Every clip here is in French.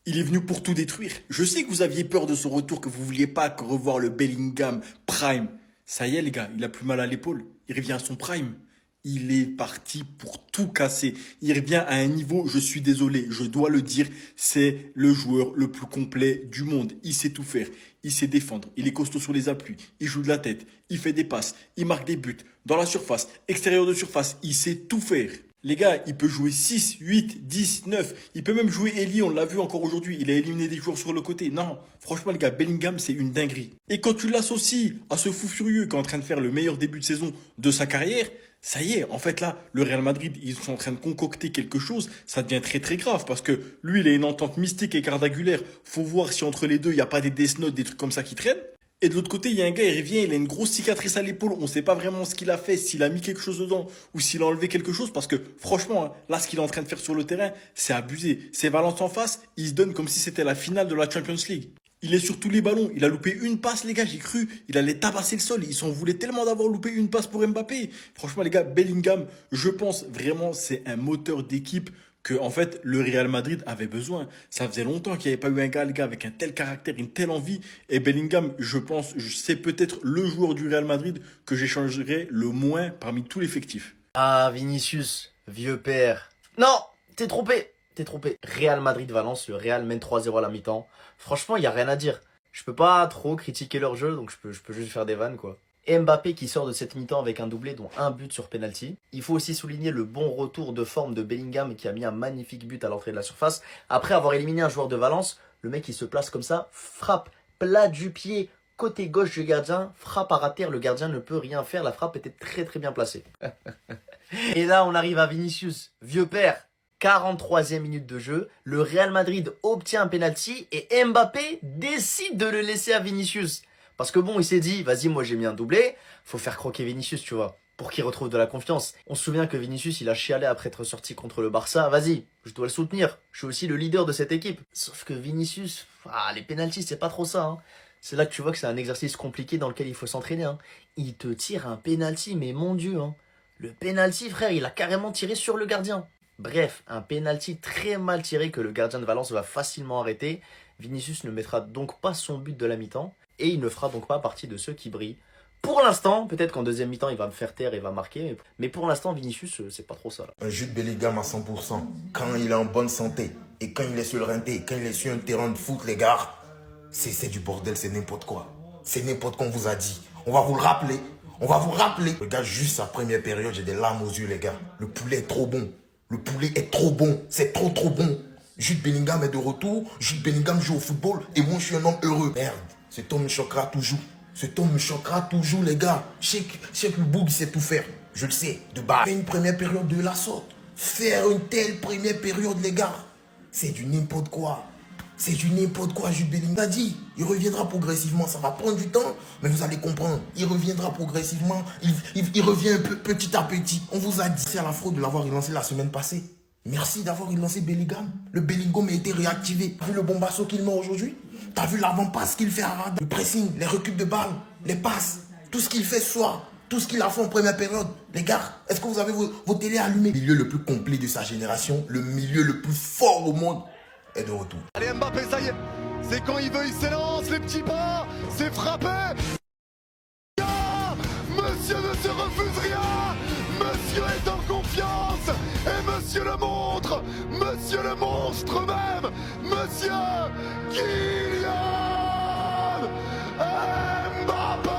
Il est venu pour tout détruire. Je sais que vous aviez peur de son retour, que vous vouliez pas revoir le Bellingham Prime. Ça y est, les gars, il a plus mal à l'épaule. Il revient à son Prime. Il est parti pour tout casser. Il revient à un niveau, je suis désolé, je dois le dire, c'est le joueur le plus complet du monde. Il sait tout faire, il sait défendre, il est costaud sur les appuis, il joue de la tête, il fait des passes, il marque des buts, dans la surface, extérieur de surface, il sait tout faire. Les gars, il peut jouer 6, 8, 10, 9. Il peut même jouer Eli, on l'a vu encore aujourd'hui. Il a éliminé des joueurs sur le côté. Non, franchement, les gars, Bellingham, c'est une dinguerie. Et quand tu l'associes à ce fou furieux qui est en train de faire le meilleur début de saison de sa carrière, ça y est, en fait là, le Real Madrid, ils sont en train de concocter quelque chose, ça devient très très grave parce que lui, il a une entente mystique et cardagulaire. Faut voir si entre les deux, il n'y a pas des Death Note, des trucs comme ça qui traînent. Et de l'autre côté, il y a un gars, il revient, il a une grosse cicatrice à l'épaule. On ne sait pas vraiment ce qu'il a fait, s'il a mis quelque chose dedans ou s'il a enlevé quelque chose. Parce que franchement, hein, là, ce qu'il est en train de faire sur le terrain, c'est abusé. C'est Valence en face, il se donne comme si c'était la finale de la Champions League. Il est sur tous les ballons. Il a loupé une passe, les gars. J'ai cru. Il allait tabasser le sol. Ils s'en voulaient tellement d'avoir loupé une passe pour Mbappé. Franchement, les gars, Bellingham, je pense vraiment, c'est un moteur d'équipe que, en fait, le Real Madrid avait besoin. Ça faisait longtemps qu'il n'y avait pas eu un gars, les gars, avec un tel caractère, une telle envie. Et Bellingham, je pense, c'est peut-être le joueur du Real Madrid que j'échangerai le moins parmi tout l'effectif. Ah, Vinicius, vieux père. Non, t'es trompé. T'es trompé. Real Madrid-Valence, le Real mène 3-0 à la mi-temps. Franchement, il y a rien à dire. Je peux pas trop critiquer leur jeu, donc je peux juste faire des vannes, quoi. Et Mbappé qui sort de cette mi-temps avec un doublé, dont un but sur penalty. Il faut aussi souligner le bon retour de forme de Bellingham qui a mis un magnifique but à l'entrée de la surface. Après avoir éliminé un joueur de Valence, le mec il se place comme ça, frappe plat du pied, côté gauche du gardien, frappe à rater, le gardien ne peut rien faire, la frappe était très très bien placée. Et là on arrive à Vinicius, vieux père. 43e minute de jeu, le Real Madrid obtient un penalty et Mbappé décide de le laisser à Vinicius. Parce que bon, il s'est dit, vas-y, moi j'ai mis un doublé, faut faire croquer Vinicius, tu vois, pour qu'il retrouve de la confiance. On se souvient que Vinicius, il a chialé après être sorti contre le Barça, vas-y, je dois le soutenir, je suis aussi le leader de cette équipe. Sauf que Vinicius, les pénaltys, c'est pas trop ça, hein. C'est là que tu vois que c'est un exercice compliqué dans lequel il faut s'entraîner, hein. Il te tire un penalty, mais mon Dieu, hein. Le penalty, frère, il a carrément tiré sur le gardien. Bref, un penalty très mal tiré que le gardien de Valence va facilement arrêter. Vinicius ne mettra donc pas son but de la mi-temps. Et il ne fera donc pas partie de ceux qui brillent. Pour l'instant, peut-être qu'en deuxième mi-temps, il va me faire taire et va marquer. Mais pour l'instant, Vinicius, c'est pas trop ça. Là. Un Jude Bellingham à 100%, quand il est en bonne santé, et quand il est sur le rinté, quand il est sur un terrain de foot, les gars, c'est du bordel, c'est n'importe quoi. C'est n'importe quoi, on vous a dit. On va vous le rappeler. On va vous rappeler. Regarde juste sa première période, j'ai des larmes aux yeux, les gars. Le poulet est trop bon. Le poulet est trop bon. C'est trop, trop bon. Jude Bellingham est de retour. Jude Bellingham joue au football. Et moi, je suis un homme heureux. Merde. Cet homme me choquera toujours. Cet homme me choquera toujours, les gars. Cheikh le Boug, il sait tout faire. Je le sais, de base. Faire une première période de la sorte. Faire une telle première période, les gars. C'est du n'importe quoi. C'est du n'importe quoi, Jude Bellingham. A dit, il reviendra progressivement. Ça va prendre du temps, mais vous allez comprendre. Il reviendra progressivement. Il revient un peu petit à petit. On vous a dit, c'est à la fraude de l'avoir relancé la semaine passée. Merci d'avoir relancé Bellingham. Le Bellingham a été réactivé. T'as vu le bombasso qu'il met aujourd'hui? T'as vu l'avant-passe qu'il fait à Rada? Le pressing, les reculs de balles, les passes, tout ce qu'il fait ce soir, tout ce qu'il a fait en première période. Les gars, est-ce que vous avez vos télés allumées? Le milieu le plus complet de sa génération, le milieu le plus fort au monde est de retour. Allez Mbappé, ça y est, c'est quand il veut, il s'élance, les petits pas, c'est frappé. Monsieur ne se refuse rien. Monsieur est en confiance. Et monsieur le montre. Monsieur le monstre même. Monsieur Kylian Mbappé.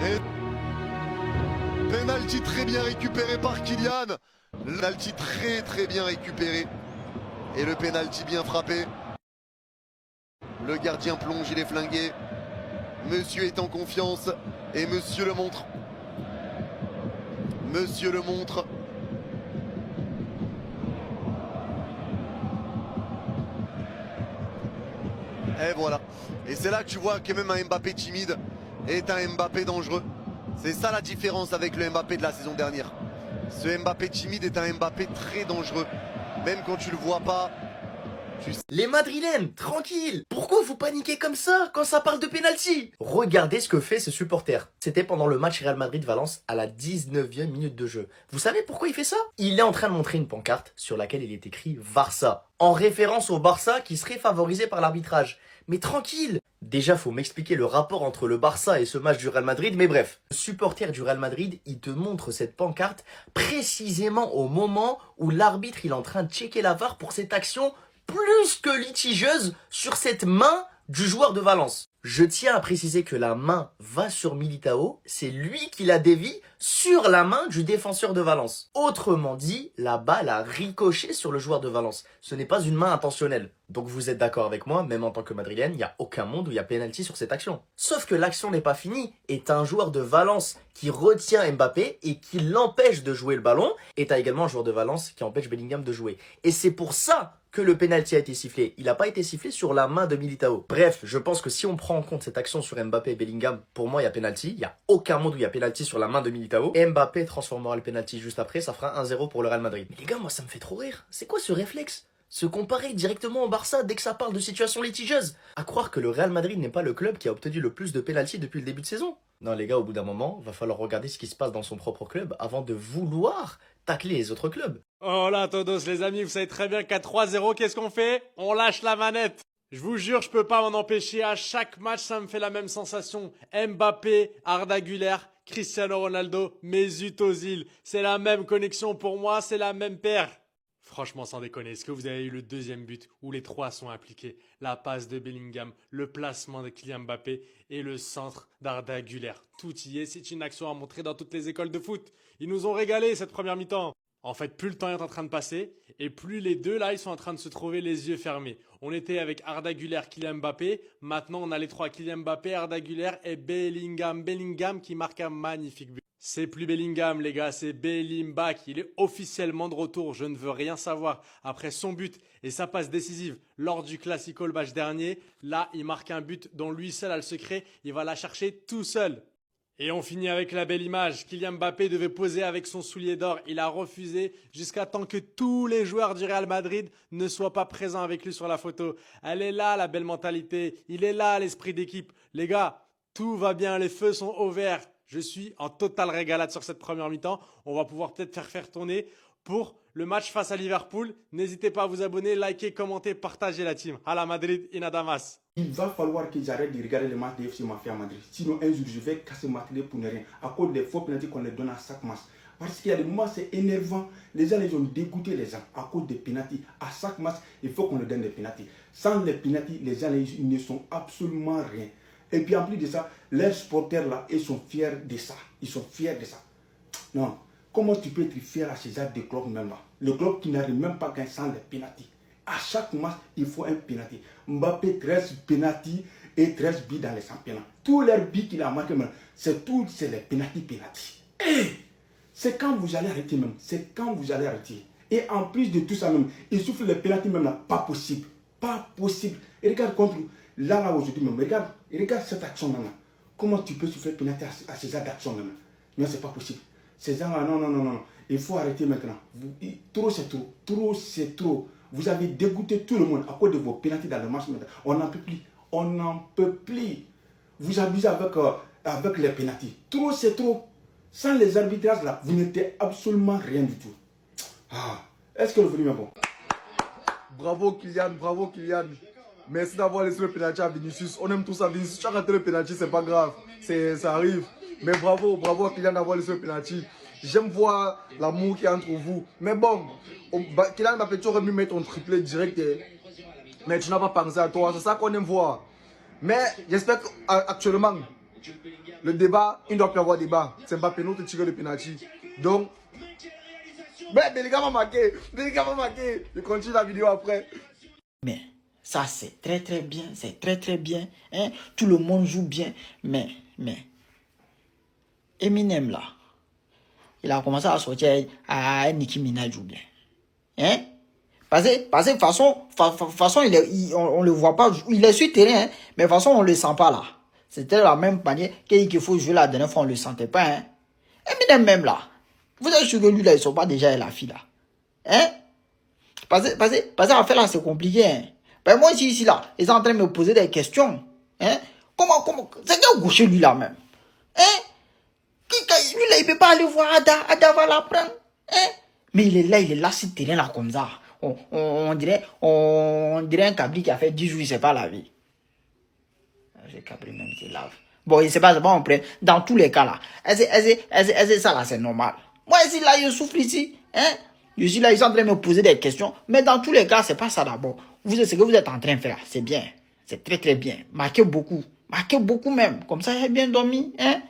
Et penalty très bien récupéré par Kylian. Penalty très très bien récupéré. Et le penalty bien frappé. Le gardien plonge, il est flingué. Monsieur est en confiance et monsieur le montre. Monsieur le montre. Et voilà. Et c'est là que tu vois que même un Mbappé timide est un Mbappé dangereux. C'est ça la différence avec le Mbappé de la saison dernière. Ce Mbappé timide est un Mbappé très dangereux. Même quand tu le vois pas, Les Madrilènes, tranquille. Pourquoi vous paniquez comme ça quand ça parle de penalty? Regardez ce que fait ce supporter. C'était pendant le match Real Madrid-Valence à la 19e minute de jeu. Vous savez pourquoi il fait ça? Il est en train de montrer une pancarte sur laquelle il est écrit Barça, en référence au Barça qui serait favorisé par l'arbitrage. Mais tranquille. Déjà, faut m'expliquer le rapport entre le Barça et ce match du Real Madrid, mais bref. Le supporter du Real Madrid, il te montre cette pancarte précisément au moment où l'arbitre il est en train de checker la VAR pour cette action plus que litigieuse sur cette main du joueur de Valence. Je tiens à préciser que la main va sur Militao, c'est lui qui la dévie sur la main du défenseur de Valence. Autrement dit, la balle a ricoché sur le joueur de Valence. Ce n'est pas une main intentionnelle. Donc vous êtes d'accord avec moi, même en tant que madrilène, il n'y a aucun monde où il y a pénalty sur cette action. Sauf que l'action n'est pas finie, et t'as un joueur de Valence qui retient Mbappé et qui l'empêche de jouer le ballon, et t'as également un joueur de Valence qui empêche Bellingham de jouer. Et c'est pour ça que le penalty a été sifflé. Il n'a pas été sifflé sur la main de Militao. Bref, je pense que si on prend en compte cette action sur Mbappé et Bellingham, pour moi, il y a penalty. Il n'y a aucun monde où il y a penalty sur la main de Militao. Et Mbappé transformera le penalty juste après, ça fera 1-0 pour le Real Madrid. Mais les gars, moi, ça me fait trop rire. C'est quoi ce réflexe? Se comparer directement au Barça dès que ça parle de situation litigieuse. À croire que le Real Madrid n'est pas le club qui a obtenu le plus de penalty depuis le début de saison. Non les gars, au bout d'un moment, va falloir regarder ce qui se passe dans son propre club avant de vouloir tacler les autres clubs. Oh là, Todos, les amis, vous savez très bien qu'à 3-0, qu'est-ce qu'on fait? On lâche la manette. Je vous jure, je peux pas m'en empêcher. À chaque match, ça me fait la même sensation. Mbappé, Arda Güler, Cristiano Ronaldo, Mesut Özil. C'est la même connexion pour moi, c'est la même paire. Franchement, sans déconner, est-ce que vous avez eu le deuxième but où les trois sont impliqués? La passe de Bellingham, le placement de Kylian Mbappé et le centre d'Arda Güler. Tout y est, c'est une action à montrer dans toutes les écoles de foot. Ils nous ont régalé cette première mi-temps. En fait, plus le temps est en train de passer et plus les deux là, ils sont en train de se trouver les yeux fermés. On était avec Arda Güler, Kylian Mbappé. Maintenant, on a les trois Kylian Mbappé, Arda Güler et Bellingham. Bellingham qui marque un magnifique but. C'est plus Bellingham, les gars, c'est Bellingham. Il est officiellement de retour. Je ne veux rien savoir. Après son but et sa passe décisive lors du Classico le match dernier, là, il marque un but dont lui seul a le secret. Il va la chercher tout seul. Et on finit avec la belle image. Kylian Mbappé devait poser avec son soulier d'or. Il a refusé jusqu'à temps que tous les joueurs du Real Madrid ne soient pas présents avec lui sur la photo. Elle est là, la belle mentalité. Il est là, l'esprit d'équipe. Les gars, tout va bien. Les feux sont au vert. Je suis en totale régalade sur cette première mi-temps. On va pouvoir peut-être faire tourner pour le match face à Liverpool. N'hésitez pas à vous abonner, liker, commenter, partager la team. À la Madrid, Inadamas. Il va falloir que j'arrête de regarder les matchs de FC Mafia Madrid. Sinon, un jour, je vais casser ma télé pour ne rien. À cause des faux pénaltys qu'on les donne à chaque match. Parce qu'il y a des moments, c'est énervant. Les gens, ils ont dégoûté les gens à cause des pénaltys. À chaque match, il faut qu'on leur donne des pénaltys. Sans les pénaltys, les gens, ils ne sont absolument rien. Et puis en plus de ça, les supporters là, ils sont fiers de ça. Ils sont fiers de ça. Non. Comment tu peux être fier à ces genre de club même là? Le club qui n'arrive même pas à gagner sans les pénaltys. À chaque match, il faut un pénalty. Mbappé, 13 pénaltys et 13 buts dans les championnats. Tous les buts qu'il a marqués, c'est les pénaltys. C'est quand vous allez arrêter même. C'est quand vous allez arrêter. Et en plus de tout ça même, il souffle les pénaltys même là. Pas possible. Pas possible. Et regarde contre là aujourd'hui même. Regarde cette action même là. Comment tu peux souffler pénalty à ces actions même là? Non, c'est pas possible. Ces gens là, non. Il faut arrêter maintenant. Trop c'est trop. Trop c'est trop. Vous avez dégoûté tout le monde à cause de vos pénaltys dans le match. On n'en peut plus. On n'en peut plus. Vous abusez avec les pénaltys. Trop c'est trop. Sans les arbitrages là, vous n'êtes absolument rien du tout. Est-ce que le volume est bon? Bravo Kylian. Merci d'avoir laissé le pénalty à Vinicius. On aime tout ça. Vinicius, tu as raté le pénalty, c'est pas grave. Ça arrive. Mais bravo à Kylian d'avoir laissé le pénalty. J'aime voir l'amour qu'il y a entre vous. Mais bon, Kylian Mbappé, tu aurais pu mettre ton triplé direct. Mais tu n'as pas pensé à toi. C'est ça qu'on aime voir. Mais j'espère qu'actuellement, le débat, il ne doit plus avoir débat. C'est Mbappé nous qui tire le pénalty. Donc, Bellingham a marqué. Je continue la vidéo après. Mais ça c'est très bien. C'est très bien. Hein? Tout le monde joue bien. Mais Eminem là. Il a commencé à sortir à Nicki Minaj joue bien. Hein? Parce que de façon, on le voit pas. Il est sur le terrain, hein? Mais de façon, on le sent pas là. C'était la même manière qu'il faut jouer la dernière fois, on le sentait pas. Hein? Eminem même là. Vous êtes sûr que lui là, ils sont pas déjà la fille là. Hein? Parce que l'affaire là, c'est compliqué. Hein. Ben, moi, ici, là, ils sont en train de me poser des questions. Hein? Comment, c'est quel gaucher, lui, là, même? Hein? Lui, là, il peut pas aller voir Ada. Ada va l'apprendre. Hein? Mais il est là sur le terrain, là, comme ça. On dirait un cabri qui a fait 10 jours, il sait pas laver. J'ai cabri même qui lave. Bon, il sait pas, on prend. Dans tous les cas, là. Ça, là, c'est normal. Moi, ici, là, je souffre ici. Hein? Je suis là, ils sont en train de me poser des questions. Mais dans tous les cas, c'est pas ça d'abord. Ce que vous êtes en train de faire, c'est bien. C'est très, très bien. Marquez beaucoup. Marquez beaucoup même. Comme ça, j'ai bien dormi. Hein?